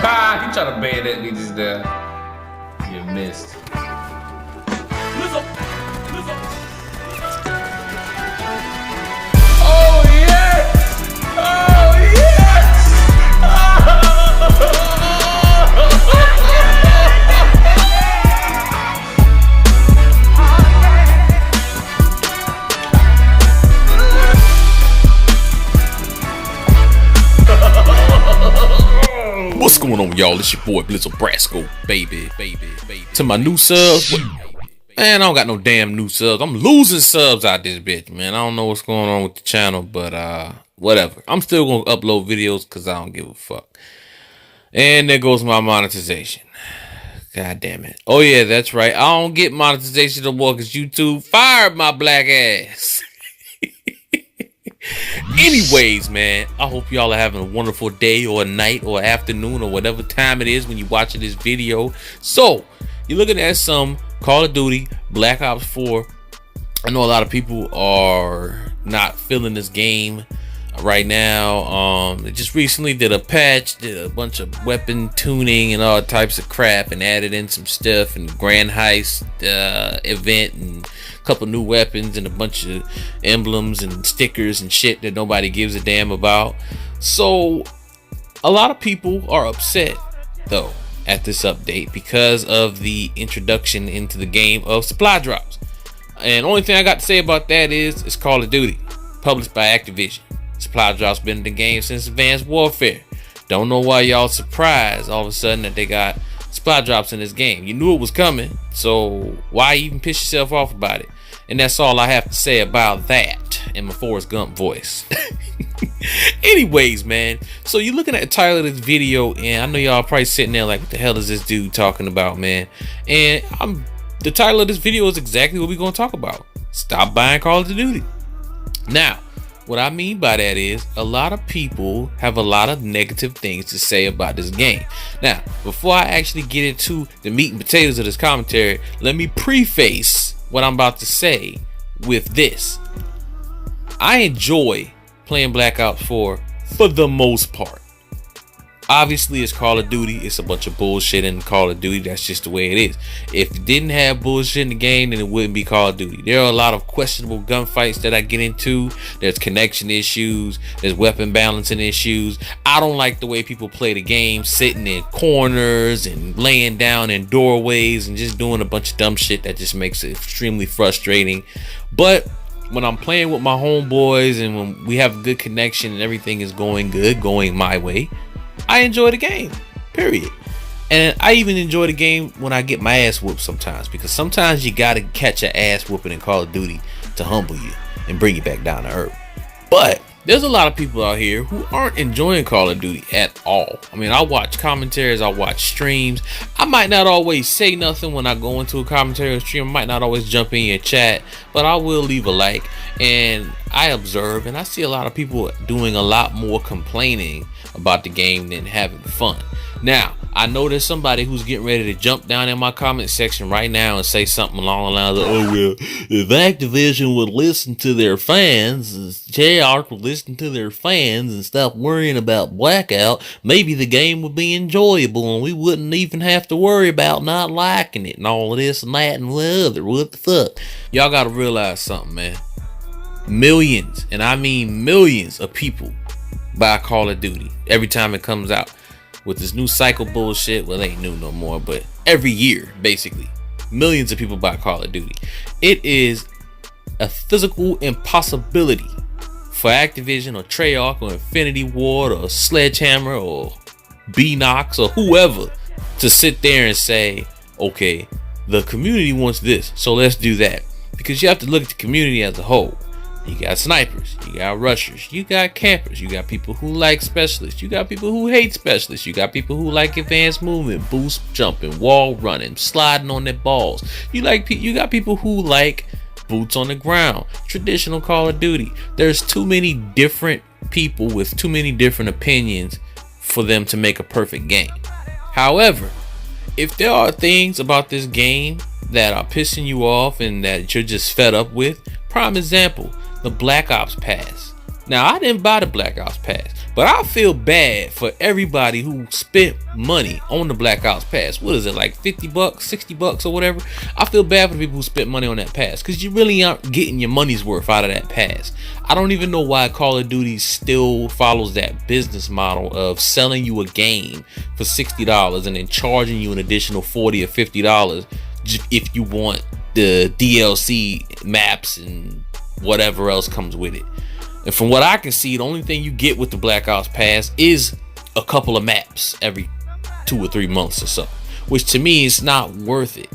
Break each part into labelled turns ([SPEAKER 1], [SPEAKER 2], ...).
[SPEAKER 1] Ha! He trying to ban that me just there. You missed. Oh yes! Oh yes!
[SPEAKER 2] What's going on, y'all? It's your boy Blizzle Brasco, baby. To my new subs, man, I don't got no damn new subs. I'm losing subs out this bitch, man. I don't know what's going on with the channel, but whatever. I'm still gonna upload videos because I don't give a fuck. And there goes my monetization. God damn it. Oh yeah, that's right. I don't get monetization no more because YouTube fired my black ass. Anyways, man, I hope y'all are having a wonderful day or night or afternoon or whatever time it is when you're watching this video. So, you're looking at some Call of Duty Black Ops 4. I know a lot of people are not feeling this game right now. They just recently did a patch, did a bunch of weapon tuning and all types of crap, and added in some stuff and Grand Heist event and a couple new weapons and a bunch of emblems and stickers and shit that nobody gives a damn about. So a lot of people are upset though at this update because of the introduction into the game of supply drops. And the only thing I got to say about that is it's Call of Duty, published by Activision. Supply drops been in the game since Advanced Warfare. Don't know why y'all surprised all of a sudden that they got supply drops in this game. You knew it was coming, so why even piss yourself off about it? And that's all I have to say about that in my Forrest Gump voice. Anyways, man, so you're looking at the title of this video, and I know y'all probably sitting there like, what the hell is this dude talking about, man? And the title of this video is exactly what we're going to talk about. Stop buying Call of Duty. Now, what I mean by that is a lot of people have a lot of negative things to say about this game. Now, before I actually get into the meat and potatoes of this commentary, let me preface what I'm about to say with this. I enjoy playing Black Ops 4 for the most part. Obviously, it's Call of Duty. It's a bunch of bullshit in Call of Duty. That's just the way it is. If it didn't have bullshit in the game, then it wouldn't be Call of Duty. There are a lot of questionable gunfights that I get into. There's connection issues. There's weapon balancing issues. I don't like the way people play the game, sitting in corners and laying down in doorways and just doing a bunch of dumb shit that just makes it extremely frustrating. But when I'm playing with my homeboys and when we have a good connection and everything is going good, going my way, I enjoy the game, period. And I even enjoy the game when I get my ass whooped sometimes, because sometimes you gotta catch an ass whooping in Call of Duty to humble you and bring you back down to earth. But there's a lot of people out here who aren't enjoying Call of Duty at all. I mean, I watch commentaries, I watch streams. I might not always say nothing when I go into a commentary or stream. I might not always jump in your chat, but I will leave a like. And I observe and I see a lot of people doing a lot more complaining about the game than having fun. Now, I know there's somebody who's getting ready to jump down in my comment section right now and say something along the lines of, oh well, if Activision would listen to their fans, JR would listen to their fans and stop worrying about Blackout, maybe the game would be enjoyable and we wouldn't even have to worry about not liking it and all of this and that and the other. What the fuck? Y'all gotta realize something, man. Millions, and I mean millions of people buy Call of Duty every time it comes out. With this new cycle bullshit, well, it ain't new no more, but every year, basically, millions of people buy Call of Duty. It is a physical impossibility for Activision or Treyarch or Infinity Ward or Sledgehammer or Beenox or whoever to sit there and say, okay, the community wants this, so let's do that. Because you have to look at the community as a whole. You got snipers, you got rushers, you got campers, you got people who like specialists, you got people who hate specialists, you got people who like advanced movement, boost jumping, wall running, sliding on their balls. You got people who like boots on the ground, traditional Call of Duty. There's too many different people with too many different opinions for them to make a perfect game. However, if there are things about this game that are pissing you off and that you're just fed up with, prime example, the Black Ops Pass. Now, I didn't buy the Black Ops Pass, but I feel bad for everybody who spent money on the Black Ops Pass. What is it, like 50 bucks, 60 bucks or whatever? I feel bad for the people who spent money on that pass, because you really aren't getting your money's worth out of that pass. I don't even know why Call of Duty still follows that business model of selling you a game for $60 and then charging you an additional $40 or $50 if you want the DLC maps and whatever else comes with it. And from what I can see, the only thing you get with the Black Ops Pass is a couple of maps every 2 or 3 months or so, which to me is not worth it.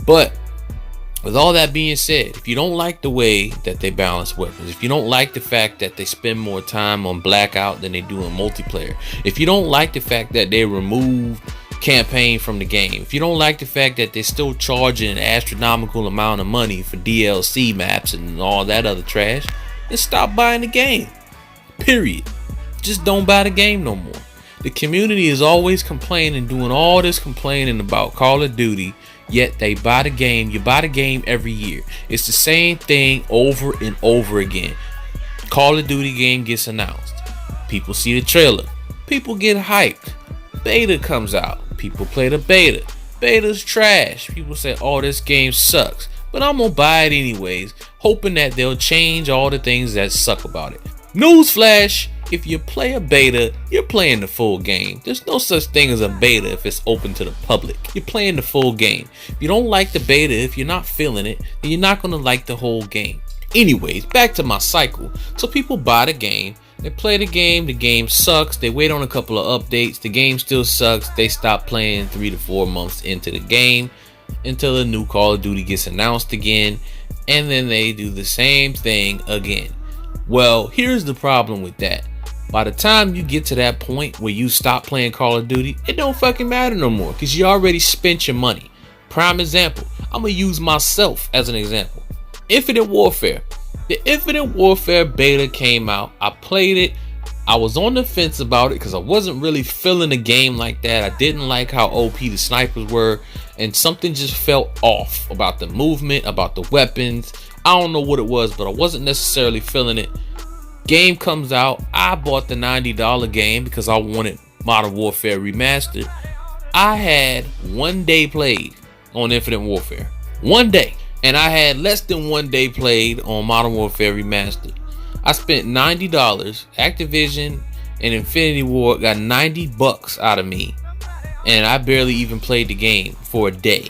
[SPEAKER 2] But with all that being said, if you don't like the way that they balance weapons, if you don't like the fact that they spend more time on Blackout than they do in multiplayer, if you don't like the fact that they remove campaign from the game, if you don't like the fact that they're still charging an astronomical amount of money for DLC maps and all that other trash, then stop buying the game. Period. Just don't buy the game no more. The community is always complaining, doing all this complaining about Call of Duty, yet they buy the game. You buy the game every year. It's the same thing over and over again. Call of Duty game gets announced. People see the trailer. People get hyped. Beta comes out. People play the beta. Beta's trash. People say, oh, this game sucks. But I'm gonna buy it anyways, hoping that they'll change all the things that suck about it. Newsflash, if you play a beta, you're playing the full game. There's no such thing as a beta if it's open to the public. You're playing the full game. If you don't like the beta, if you're not feeling it, then you're not gonna like the whole game. Anyways, back to my cycle. So people buy the game, they play the game sucks, they wait on a couple of updates, the game still sucks, they stop playing 3 to 4 months into the game until a new Call of Duty gets announced again, and then they do the same thing again. Well, here's the problem with that. By the time you get to that point where you stop playing Call of Duty, it don't fucking matter no more, because you already spent your money. Prime example, I'm gonna use myself as an example. Infinite Warfare. The Infinite Warfare beta came out. I played it. I was on the fence about it because I wasn't really feeling the game like that. I didn't like how OP the snipers were, and something just felt off about the movement, about the weapons. I don't know what it was, but I wasn't necessarily feeling it. Game comes out. I bought the $90 game because I wanted Modern Warfare Remastered. I had 1 day played on Infinite Warfare. 1 day. And I had less than 1 day played on Modern Warfare Remastered. I spent $90. Activision and Infinity Ward got 90 bucks out of me, and I barely even played the game for a day.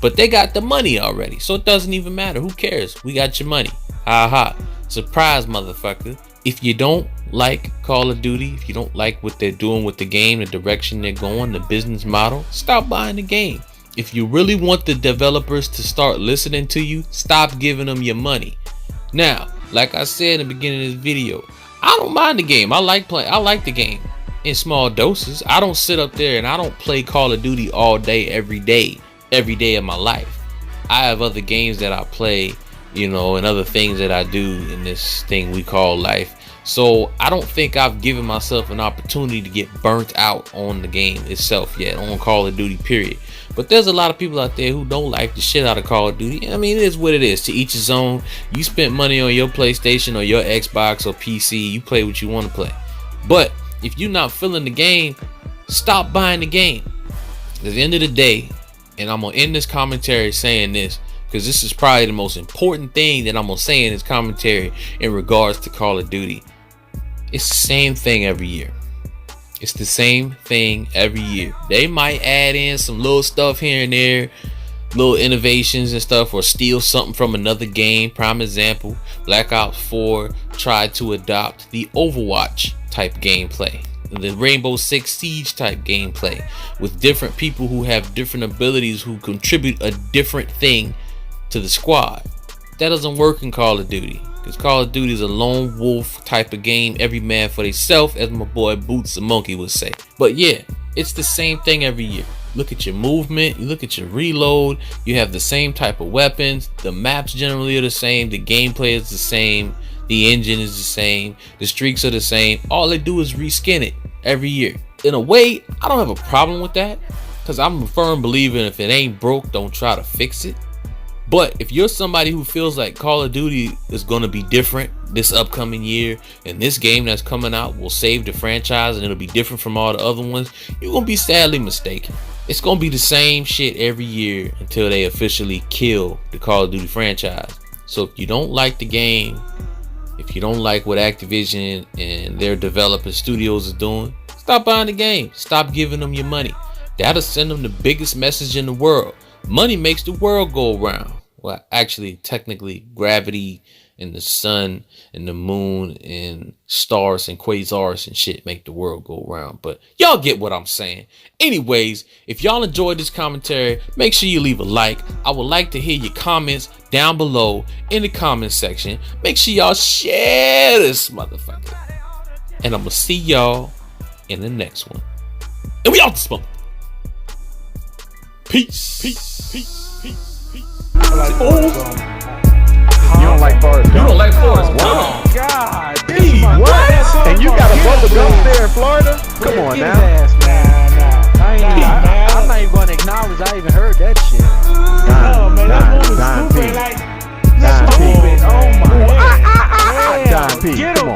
[SPEAKER 2] But they got the money already, so it doesn't even matter. Who cares? We got your money. Ha. Surprise, motherfucker. If you don't like Call of Duty, if you don't like what they're doing with the game, the direction they're going, the business model, stop buying the game. If you really want the developers to start listening to you, stop giving them your money. Now, like I said in the beginning of this video, I don't mind the game. I like the game in small doses. I don't sit up there and I don't play Call of Duty all day, every day of my life. I have other games that I play, and other things that I do in this thing we call life. So I don't think I've given myself an opportunity to get burnt out on the game itself yet, on Call of Duty, period. But there's a lot of people out there who don't like the shit out of Call of Duty. I mean, it is what it is. To each his own. You spent money on your PlayStation or your Xbox or PC. You play what you want to play. But if you're not feeling the game, stop buying the game. At the end of the day, and I'm going to end this commentary saying this, because this is probably the most important thing that I'm going to say in this commentary in regards to Call of Duty. It's the same thing every year. It's the same thing every year. They might add in some little stuff here and there, little innovations and stuff, or steal something from another game. Prime example, Black Ops 4 tried to adopt the Overwatch type gameplay, the Rainbow Six Siege type gameplay, with different people who have different abilities who contribute a different thing to the squad. That doesn't work in Call of Duty, because Call of Duty is a lone wolf type of game, every man for themselves, as my boy Boots the Monkey would say. But yeah, it's the same thing every year. Look at your movement, you look at your reload, you have the same type of weapons, the maps generally are the same, the gameplay is the same, the engine is the same, the streaks are the same. All they do is reskin it every year. In a way, I don't have a problem with that, because I'm a firm believer in if it ain't broke, don't try to fix it. But if you're somebody who feels like Call of Duty is going to be different this upcoming year, and this game that's coming out will save the franchise and it'll be different from all the other ones, you're gonna be sadly mistaken. It's gonna be the same shit every year until they officially kill the Call of Duty franchise. So if you don't like the game, if you don't like what Activision and their developer studios is doing, stop buying the game. Stop giving them your money. That'll send them the biggest message in the world. Money makes the world go around. Well, actually, technically, gravity and the sun and the moon and stars and quasars and shit make the world go around. But y'all get what I'm saying. Anyways, if y'all enjoyed this commentary, make sure you leave a like. I would like to hear your comments down below in the comment section. Make sure y'all share this motherfucker. And I'm gonna see y'all in the next one. And we out this month. Peace. Peace. Peace. Peace. Peace.
[SPEAKER 3] You don't like Forrest Gump?
[SPEAKER 1] You don't like Forrest Gump?
[SPEAKER 3] Oh, God. What? And you got a brother Gump there in Florida? Come on now.
[SPEAKER 4] I'm not even going to acknowledge I even heard that shit.
[SPEAKER 3] Don P.
[SPEAKER 4] That's stupid. Oh my God.
[SPEAKER 3] Don P.
[SPEAKER 4] Get him.